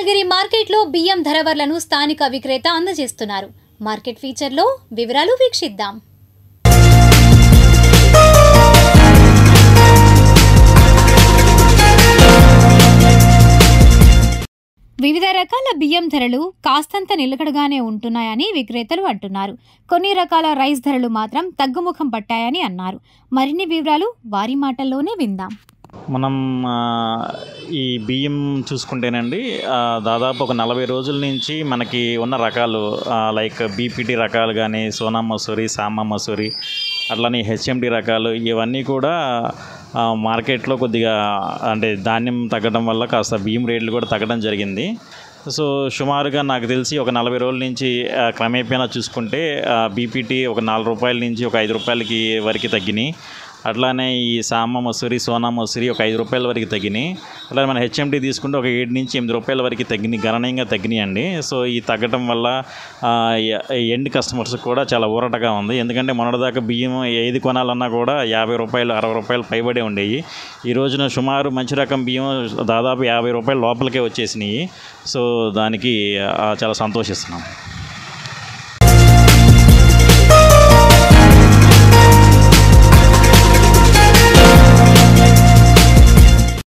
మంగళగిరి మార్కెట్లో బియ్యం ధరవర్లను స్థానిక విక్రేత అందజేస్తున్నారు. మార్కెట్ ఫీచర్లో వివరాలు వీక్షిద్దాం. వివిధ రకాల బియ్యం ధరలు కాస్తంత నిలకడగానే ఉంటున్నాయని విక్రేతలు అంటున్నారు. కొన్ని రకాల రైస్ ధరలు మాత్రం తగ్గుముఖం పట్టాయని అన్నారు. మరిన్ని వివరాలు వారి మాటల్లోనే విందాం. మనం ఈ బియ్యం చూసుకుంటేనండి దాదాపు ఒక 40 రోజుల నుంచి మనకి ఉన్న రకాలు లైక్ బీపీటీ రకాలు కానీ, సోనా మసూరి, సామా మసూరి, అట్లనే హెచ్ఎండి రకాలు ఇవన్నీ కూడా మార్కెట్లో కొద్దిగా అంటే ధాన్యం తగ్గడం వల్ల కాస్త బియ్యం రేట్లు కూడా తగ్గడం జరిగింది. సో సుమారుగా నాకు తెలిసి ఒక 40 రోజుల నుంచి క్రమేపీనా చూసుకుంటే బీపీటీ ఒక 4 రూపాయల నుంచి ఒక 5 రూపాయలకి వరకు తగ్గినాయి. అట్లానే ఈ సామా మసూరి, సోనా మసూరి ఒక 5 రూపాయల వరకు తగ్గినాయి. అట్లానే మన హెచ్ఎండి తీసుకుంటే ఒక 7 నుంచి 8 రూపాయల వరకు తగ్గినాయి, గణనీయంగా తగ్గినాయండి. సో ఈ తగ్గడం వల్ల ఎండ్ కస్టమర్స్ కూడా చాలా ఊరటగా ఉంది. ఎందుకంటే మొన్నటిదాకా బియ్యం ఏది కొనాలన్నా కూడా 50 రూపాయలు, 60 రూపాయలు పైబడే ఉండేవి. ఈ రోజున సుమారు మంచి రకం బియ్యం దాదాపు 50 రూపాయల లోపలికే వచ్చేసినాయి. సో దానికి చాలా సంతోషిస్తున్నాం.